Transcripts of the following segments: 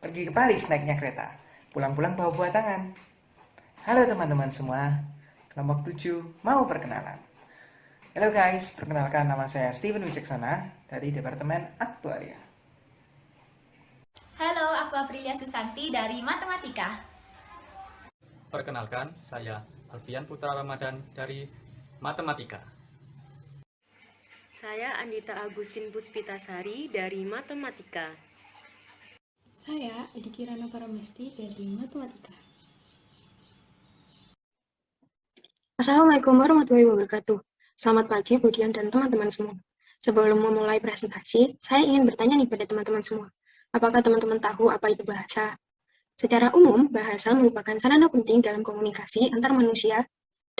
Pergi ke Paris naiknya kereta, pulang-pulang bawa buah tangan. Halo teman-teman semua, kelompok 7 mau perkenalan. Halo guys, perkenalkan nama saya Steven Wijaksana dari Departemen Aktuaria. Halo, aku Aprilia Susanti dari Matematika. Perkenalkan, saya Alfian Putra Ramadan dari Matematika. Saya Andita Agustin Puspitasari dari Matematika. Saya Edi Kirana Paramesti dari Matematika. Assalamualaikum warahmatullahi wabarakatuh. Selamat pagi Budian dan teman-teman semua. Sebelum memulai presentasi, saya ingin bertanya nih pada teman-teman semua. Apakah teman-teman tahu apa itu bahasa? Secara umum, bahasa merupakan sarana penting dalam komunikasi antar manusia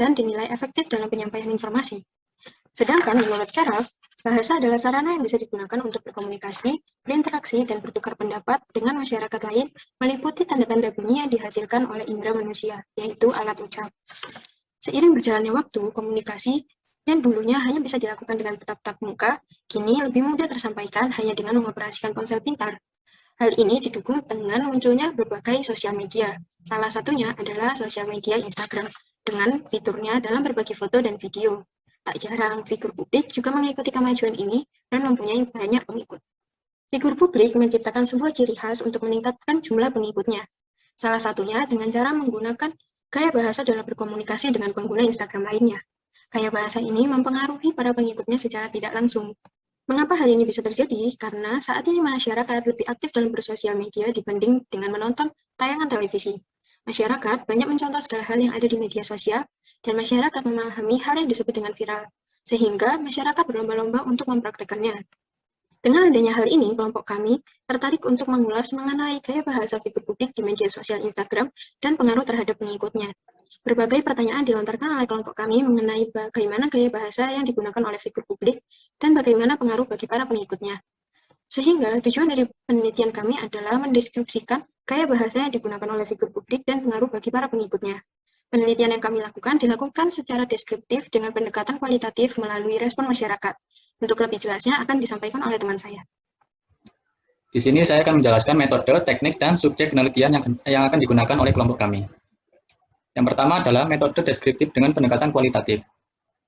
dan dinilai efektif dalam penyampaian informasi. Sedangkan menurut Karaf, bahasa adalah sarana yang bisa digunakan untuk berkomunikasi, berinteraksi, dan bertukar pendapat dengan masyarakat lain meliputi tanda-tanda bunyi yang dihasilkan oleh indera manusia, yaitu alat ucap. Seiring berjalannya waktu, komunikasi yang dulunya hanya bisa dilakukan dengan tatap muka, kini lebih mudah tersampaikan hanya dengan mengoperasikan ponsel pintar. Hal ini didukung dengan munculnya berbagai sosial media. Salah satunya adalah sosial media Instagram, dengan fiturnya dalam berbagi foto dan video. Tak jarang, figur publik juga mengikuti kemajuan ini dan mempunyai banyak pengikut. Figur publik menciptakan sebuah ciri khas untuk meningkatkan jumlah pengikutnya. Salah satunya dengan cara menggunakan gaya bahasa dalam berkomunikasi dengan pengguna Instagram lainnya. Gaya bahasa ini mempengaruhi para pengikutnya secara tidak langsung. Mengapa hal ini bisa terjadi? Karena saat ini masyarakat lebih aktif dalam bersosial media dibanding dengan menonton tayangan televisi. Masyarakat banyak mencontoh segala hal yang ada di media sosial, dan masyarakat memahami hal yang disebut dengan viral, sehingga masyarakat berlomba-lomba untuk mempraktekannya. Dengan adanya hal ini, kelompok kami tertarik untuk mengulas mengenai gaya bahasa figur publik di media sosial Instagram dan pengaruh terhadap pengikutnya. Berbagai pertanyaan dilontarkan oleh kelompok kami mengenai bagaimana gaya bahasa yang digunakan oleh figur publik dan bagaimana pengaruh bagi para pengikutnya. Sehingga tujuan dari penelitian kami adalah mendeskripsikan gaya bahasa yang digunakan oleh figur publik dan pengaruh bagi para pengikutnya. Penelitian yang kami lakukan dilakukan secara deskriptif dengan pendekatan kualitatif melalui respon masyarakat. Untuk lebih jelasnya akan disampaikan oleh teman saya. Di sini saya akan menjelaskan metode, teknik, dan subjek penelitian yang akan digunakan oleh kelompok kami. Yang pertama adalah metode deskriptif dengan pendekatan kualitatif,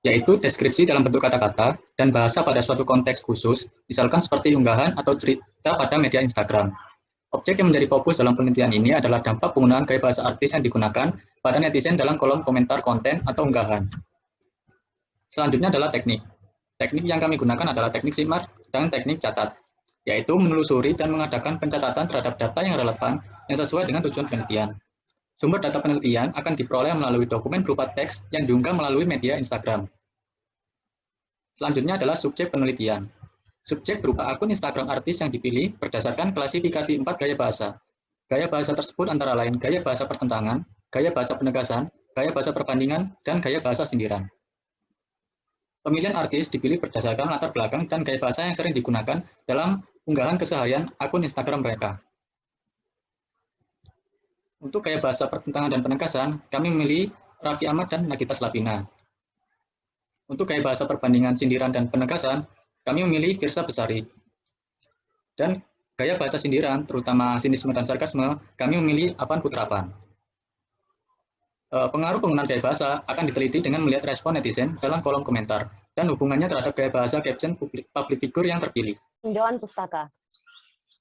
yaitu deskripsi dalam bentuk kata-kata dan bahasa pada suatu konteks khusus, misalkan seperti unggahan atau cerita pada media Instagram. Objek yang menjadi fokus dalam penelitian ini adalah dampak penggunaan gaya bahasa artis yang digunakan pada netizen dalam kolom komentar konten atau unggahan. Selanjutnya adalah teknik. Teknik yang kami gunakan adalah teknik SIMAR dan teknik catat, yaitu menelusuri dan mengadakan pencatatan terhadap data yang relevan yang sesuai dengan tujuan penelitian. Sumber data penelitian akan diperoleh melalui dokumen berupa teks yang diunggah melalui media Instagram. Selanjutnya adalah subjek penelitian. Subjek berupa akun Instagram artis yang dipilih berdasarkan klasifikasi 4 gaya bahasa. Gaya bahasa tersebut antara lain gaya bahasa pertentangan, gaya bahasa penegasan, gaya bahasa perbandingan, dan gaya bahasa sindiran. Pemilihan artis dipilih berdasarkan latar belakang dan gaya bahasa yang sering digunakan dalam unggahan keseharian akun Instagram mereka. Untuk gaya bahasa pertentangan dan penegasan, kami memilih Raffi Ahmad dan Nagita Slavina. Untuk gaya bahasa perbandingan, sindiran, dan penegasan, kami memilih Firsa Besari. Dan gaya bahasa sindiran, terutama sinisme dan sarkasme, kami memilih Apan Putrapan. Pengaruh penggunaan gaya bahasa akan diteliti dengan melihat respon netizen dalam kolom komentar dan hubungannya terhadap gaya bahasa caption public figure yang terpilih. Tinjauan pustaka.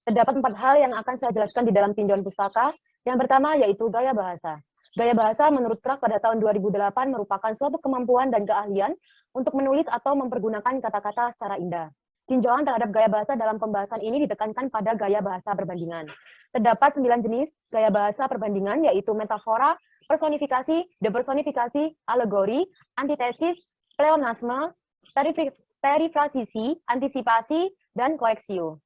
Terdapat 4 hal yang akan saya jelaskan di dalam tinjauan pustaka. Yang pertama yaitu gaya bahasa. Gaya bahasa menurut Krag pada tahun 2008 merupakan suatu kemampuan dan keahlian untuk menulis atau mempergunakan kata-kata secara indah. Tinjauan terhadap gaya bahasa dalam pembahasan ini ditekankan pada gaya bahasa perbandingan. Terdapat 9 jenis gaya bahasa perbandingan, yaitu metafora, personifikasi, depersonifikasi, alegori, antitesis, pleonasme, perifrasisi, antisipasi, dan koreksio.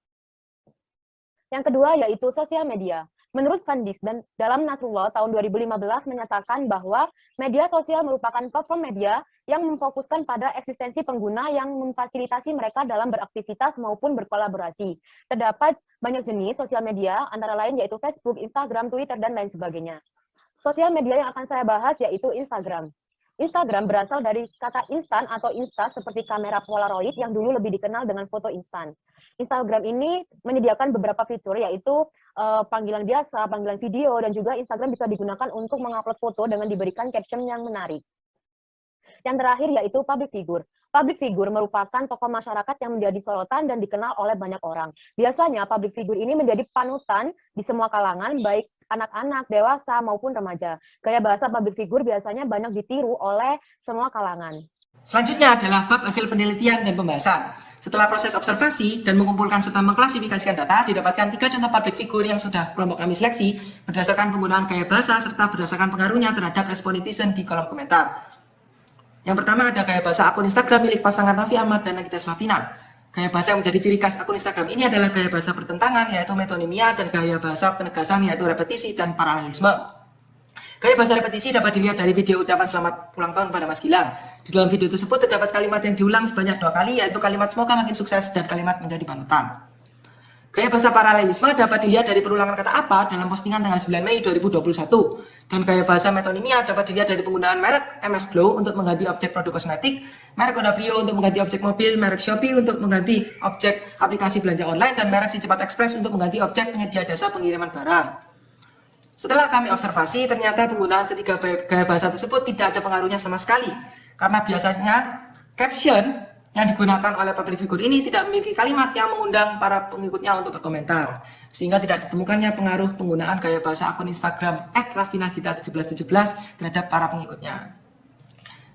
Yang kedua yaitu sosial media. Menurut Van Dis dan dalam Nasrullah tahun 2015 menyatakan bahwa media sosial merupakan platform media yang memfokuskan pada eksistensi pengguna yang memfasilitasi mereka dalam beraktivitas maupun berkolaborasi. Terdapat banyak jenis sosial media, antara lain yaitu Facebook, Instagram, Twitter, dan lain sebagainya. Sosial media yang akan saya bahas yaitu Instagram. Instagram berasal dari kata instan atau insta seperti kamera Polaroid yang dulu lebih dikenal dengan foto instan. Instagram ini menyediakan beberapa fitur, yaitu panggilan biasa, panggilan video, dan juga Instagram bisa digunakan untuk mengupload foto dengan diberikan caption yang menarik. Yang terakhir yaitu public figure. Public figure merupakan tokoh masyarakat yang menjadi sorotan dan dikenal oleh banyak orang. Biasanya public figure ini menjadi panutan di semua kalangan, baik anak-anak, dewasa, maupun remaja. Gaya bahasa public figure biasanya banyak ditiru oleh semua kalangan. Selanjutnya adalah bab hasil penelitian dan pembahasan. Setelah proses observasi dan mengumpulkan serta mengklasifikasikan data, didapatkan 3 contoh public figure yang sudah kelompok kami seleksi berdasarkan penggunaan gaya bahasa serta berdasarkan pengaruhnya terhadap respon netizen di kolom komentar. Yang pertama ada gaya bahasa akun Instagram milik pasangan Raffi Ahmad dan Nagita Slavina. Gaya bahasa yang menjadi ciri khas akun Instagram ini adalah gaya bahasa pertentangan, yaitu metonimia, dan gaya bahasa penegasan, yaitu repetisi dan paralelisme. Gaya bahasa repetisi dapat dilihat dari video ucapan selamat ulang tahun pada Mas Gilang. Di dalam video tersebut terdapat kalimat yang diulang sebanyak 2 kali, yaitu kalimat semoga makin sukses dan kalimat menjadi panutan. Gaya bahasa paralelisme dapat dilihat dari perulangan kata apa dalam postingan tanggal 9 Mei 2021. Dan gaya bahasa metonimia dapat dilihat dari penggunaan merek MS Glow untuk mengganti objek produk kosmetik, merek Honda Brio untuk mengganti objek mobil, merek Shopee untuk mengganti objek aplikasi belanja online, dan merek Si Cepat Express untuk mengganti objek penyedia jasa pengiriman barang. Setelah kami observasi, ternyata penggunaan ketiga gaya bahasa tersebut tidak ada pengaruhnya sama sekali. Karena biasanya caption yang digunakan oleh public figure ini tidak memiliki kalimat yang mengundang para pengikutnya untuk berkomentar. Sehingga tidak ditemukannya pengaruh penggunaan gaya bahasa akun Instagram @raffinagita1717 terhadap para pengikutnya.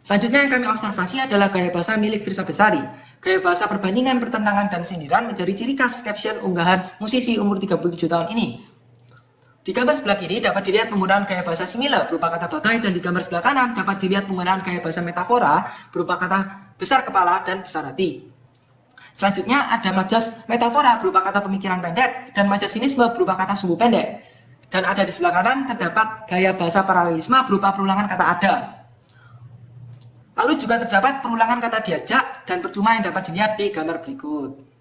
Selanjutnya yang kami observasi adalah gaya bahasa milik Firsa Besari. Gaya bahasa perbandingan, pertentangan, dan sindiran menjadi ciri khas caption unggahan musisi umur 37 tahun ini. Di gambar sebelah kiri dapat dilihat penggunaan gaya bahasa simile berupa kata bagai, dan di gambar sebelah kanan dapat dilihat penggunaan gaya bahasa metafora berupa kata besar kepala dan besar hati. Selanjutnya ada majas metafora berupa kata pemikiran pendek, dan majas sinisme berupa kata sumbu pendek. Dan ada di sebelah kanan terdapat gaya bahasa paralelisme berupa perulangan kata ada. Lalu juga terdapat perulangan kata diajak dan percuma yang dapat dilihat di gambar berikut.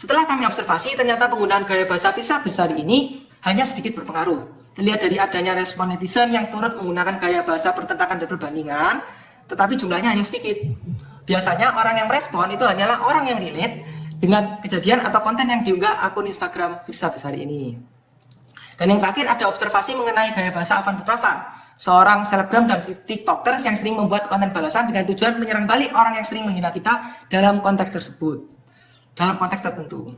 Setelah kami observasi, ternyata penggunaan gaya bahasa Firsa Besari ini hanya sedikit berpengaruh. Terlihat dari adanya respon netizen yang turut menggunakan gaya bahasa pertentangan dan perbandingan, tetapi jumlahnya hanya sedikit. Biasanya orang yang merespon itu hanyalah orang yang relate dengan kejadian atau konten yang diunggah akun Instagram Firsa Besari ini. Dan yang terakhir ada observasi mengenai gaya bahasa Afan Putravan, seorang selebgram dan tiktokers yang sering membuat konten balasan dengan tujuan menyerang balik orang yang sering menghina kita dalam konteks tersebut. Dalam konteks tertentu.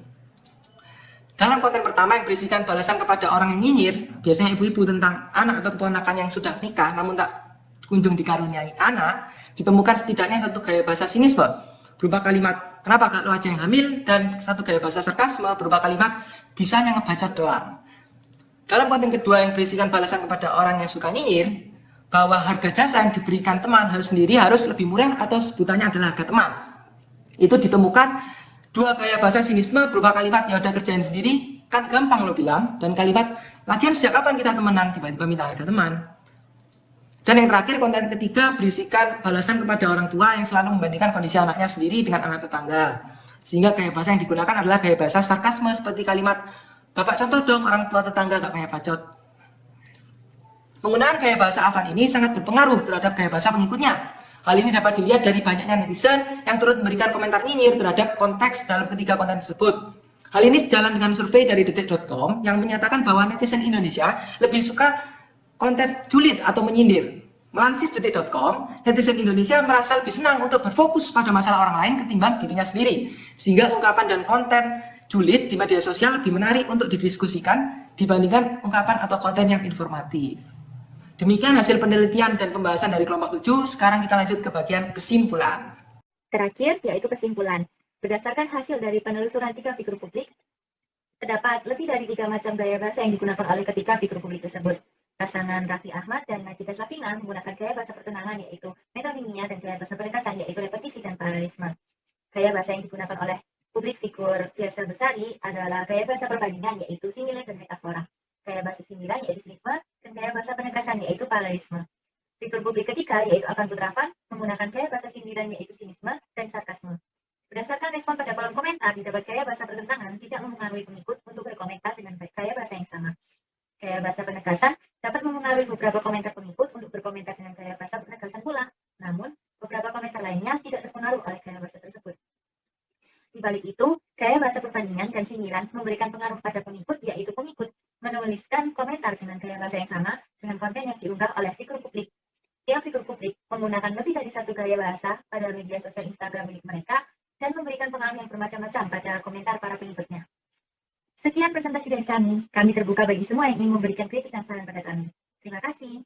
Dalam konten pertama yang berisikan balasan kepada orang yang nyinyir, biasanya ibu-ibu tentang anak atau keponakan yang sudah nikah namun tak kunjung dikaruniai anak, ditemukan setidaknya satu gaya bahasa sinisme berupa kalimat kenapa gak lo aja yang hamil, dan satu gaya bahasa sarkasme berupa kalimat bisanya ngebacot doang. Dalam konten kedua yang berisikan balasan kepada orang yang suka nyinyir, bahwa harga jasa yang diberikan teman sendiri harus lebih murah atau sebutannya adalah harga teman. Itu ditemukan 2 gaya bahasa sinisme berupa kalimat ya udah kerjain sendiri, kan gampang lo bilang, dan kalimat lagian sejak kapan kita temenan, tiba-tiba minta harga teman. Dan yang terakhir konten ketiga berisikan balasan kepada orang tua yang selalu membandingkan kondisi anaknya sendiri dengan anak tetangga. Sehingga gaya bahasa yang digunakan adalah gaya bahasa sarkasme seperti kalimat bapak contoh dong orang tua tetangga gak punya bacot. Penggunaan gaya bahasa Afan ini sangat berpengaruh terhadap gaya bahasa pengikutnya. Hal ini dapat dilihat dari banyaknya netizen yang turut memberikan komentar nyinyir terhadap konteks dalam ketiga konten tersebut. Hal ini sejalan dengan survei dari detik.com yang menyatakan bahwa netizen Indonesia lebih suka konten julid atau menyindir. Melansir detik.com, netizen Indonesia merasa lebih senang untuk berfokus pada masalah orang lain ketimbang dirinya sendiri. Sehingga ungkapan dan konten julid di media sosial lebih menarik untuk didiskusikan dibandingkan ungkapan atau konten yang informatif. Demikian hasil penelitian dan pembahasan dari kelompok 7. Sekarang kita lanjut ke bagian kesimpulan. Terakhir, yaitu kesimpulan. Berdasarkan hasil dari penelusuran 3 figur publik, terdapat lebih dari 3 macam gaya bahasa yang digunakan oleh ketiga figur publik tersebut. Pasangan Raffi Ahmad dan Nagita Slavina menggunakan gaya bahasa pertentangan yaitu metonimia, dan gaya bahasa penegasan yaitu repetisi dan paralelisme. Gaya bahasa yang digunakan oleh publik figur Firsa Besari adalah gaya bahasa perbandingan yaitu simile dan metafora. Gaya bahasa sindiran yaitu sinisme, dan gaya bahasa penegasan yaitu paralelisme. Figur publik ketiga yaitu Afan Putravan menggunakan gaya bahasa sindiran yaitu sinisme dan sarkasme. Berdasarkan respon pada kolom komentar, didapat gaya bahasa pertentangan tidak mempengaruhi pengikut untuk berkomentar dengan gaya bahasa yang sama. Gaya bahasa penegasan dapat mempengaruhi beberapa komentar pengikut untuk berkomentar dengan gaya bahasa penegasan pula, namun beberapa komentar lainnya tidak terpengaruh oleh gaya bahasa tersebut. Di balik itu, dan sindiran memberikan pengaruh pada pengikut, yaitu pengikut menuliskan komentar dengan gaya bahasa yang sama dengan konten yang diunggah oleh figur publik. Tiap figur publik menggunakan lebih dari satu gaya bahasa pada media sosial Instagram milik mereka dan memberikan pengaruh yang bermacam-macam pada komentar para pengikutnya. Sekian presentasi dari kami. Kami terbuka bagi semua yang ingin memberikan kritik dan saran pada kami. Terima kasih.